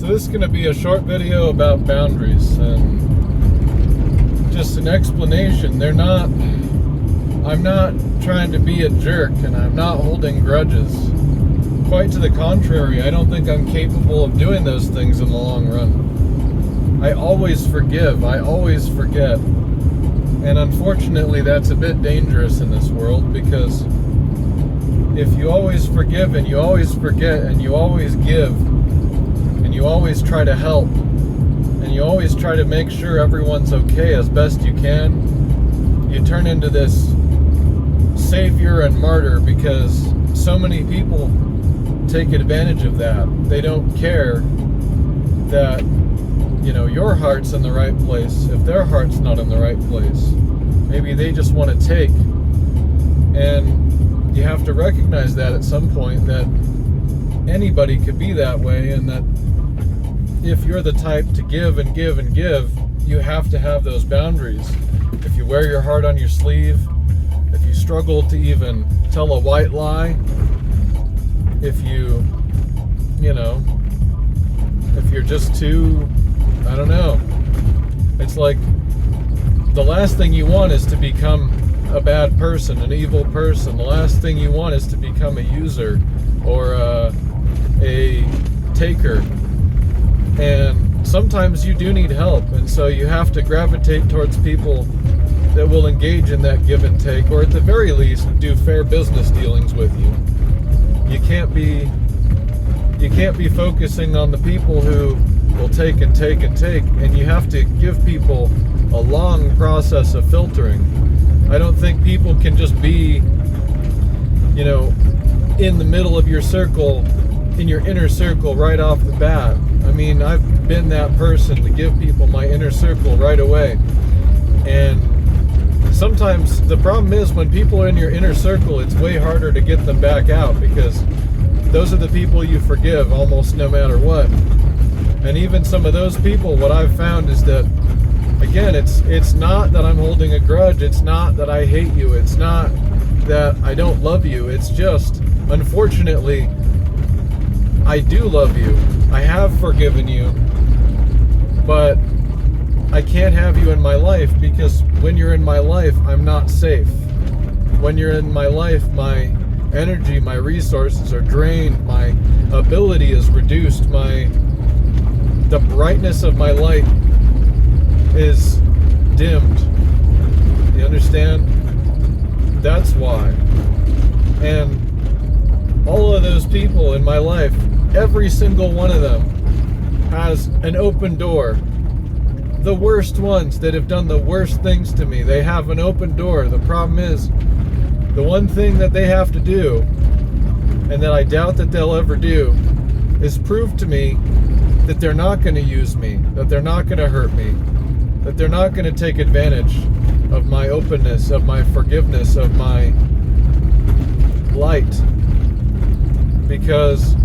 So this is going to be a short video about boundaries and just an explanation. I'm not trying to be a jerk, and I'm not holding grudges. Quite to the contrary, I don't think I'm capable of doing those things in the long run. I always forgive, I always forget. And unfortunately, that's a bit dangerous in this world, because if you always forgive and you always forget and you always give and you always try to help and you always try to make sure everyone's okay as best you can, you turn into this savior and martyr, because so many people take advantage of that. They don't care that, your heart's in the right place if their heart's not in the right place. Maybe they just want to take. And you have to recognize that at some point, that anybody could be that way, and that if you're the type to give and give and give, you have to have those boundaries. If you wear your heart on your sleeve, if you struggle to even tell a white lie, if you're just too, I don't know. It's like the last thing you want is to become a bad person, an evil person. The last thing you want is to become a user or a taker. And sometimes you do need help, and so you have to gravitate towards people that will engage in that give and take, or at the very least do fair business dealings with you. You can't be focusing on the people who will take and take and take, and you have to give people a long process of filtering. I don't think people can just be, in the middle of your circle, in your inner circle right off the bat. I mean, I've been that person to give people my inner circle right away. And sometimes the problem is, when people are in your inner circle, it's way harder to get them back out, because those are the people you forgive almost no matter what. And even some of those people, what I've found is that, again, it's not that I'm holding a grudge. It's not that I hate you. It's not that I don't love you. It's just, unfortunately, I do love you. I have forgiven you. But I can't have you in my life, because when you're in my life, I'm not safe. When you're in my life, my energy, my resources are drained. My ability is reduced. The brightness of my light is dimmed. You understand? That's why. And all of those people in my life, every single one of them has an open door. The worst ones that have done the worst things to me, they have an open door. The problem is, the one thing that they have to do, and that I doubt that they'll ever do, is prove to me that they're not going to use me, that they're not going to hurt me, that they're not going to take advantage of my openness, of my forgiveness, of my light. Because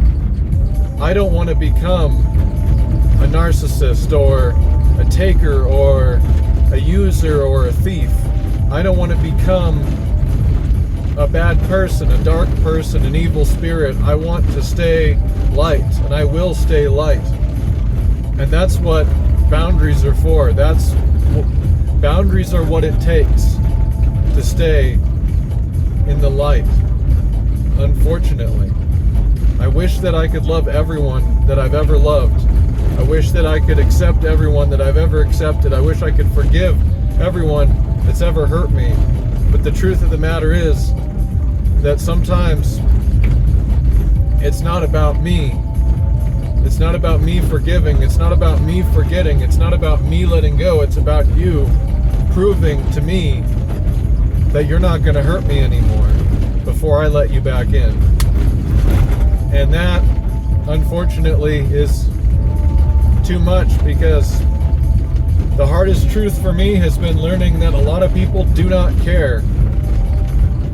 I don't want to become a narcissist or a taker or a user or a thief. I don't want to become a bad person, a dark person, an evil spirit. I want to stay light, and I will stay light. And that's what boundaries are for. Boundaries are what it takes to stay in the light. Unfortunately, I wish that I could love everyone that I've ever loved. I wish that I could accept everyone that I've ever accepted. I wish I could forgive everyone that's ever hurt me. But the truth of the matter is that sometimes it's not about me. It's not about me forgiving. It's not about me forgetting. It's not about me letting go. It's about you proving to me that you're not going to hurt me anymore before I let you back in. And that, unfortunately, is too much, because the hardest truth for me has been learning that a lot of people do not care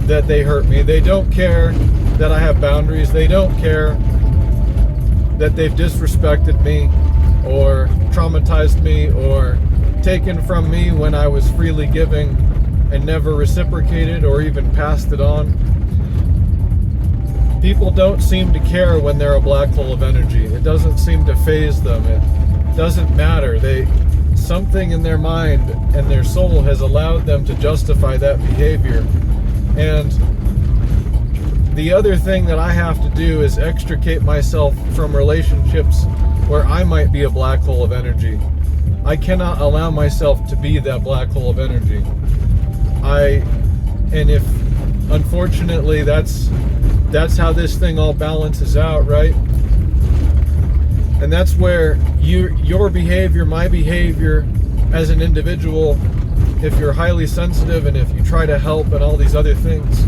that they hurt me. They don't care that I have boundaries. They don't care that they've disrespected me or traumatized me or taken from me when I was freely giving and never reciprocated or even passed it on. People don't seem to care when they're a black hole of energy. It doesn't seem to faze them. It doesn't matter. Something in their mind and their soul has allowed them to justify that behavior. And the other thing that I have to do is extricate myself from relationships where I might be a black hole of energy. I cannot allow myself to be that black hole of energy. And if, unfortunately, that's how this thing all balances out, right? And that's where your behavior, my behavior as an individual, if you're highly sensitive and if you try to help and all these other things,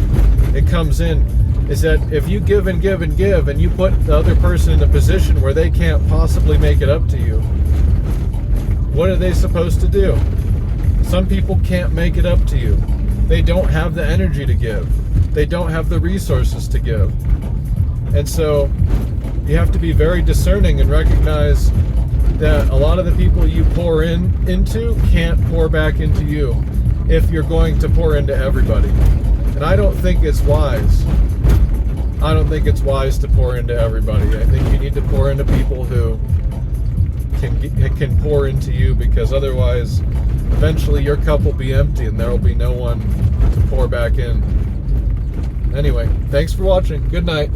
it comes in, is that if you give and give and give and you put the other person in a position where they can't possibly make it up to you, what are they supposed to do? Some people can't make it up to you. They don't have the energy to give. They don't have the resources to give. And so you have to be very discerning and recognize that a lot of the people you pour into can't pour back into you if you're going to pour into everybody. And I don't think it's wise. I don't think it's wise to pour into everybody. I think you need to pour into people who can pour into you, because otherwise eventually your cup will be empty and there will be no one to pour back in. Anyway, thanks for watching. Good night.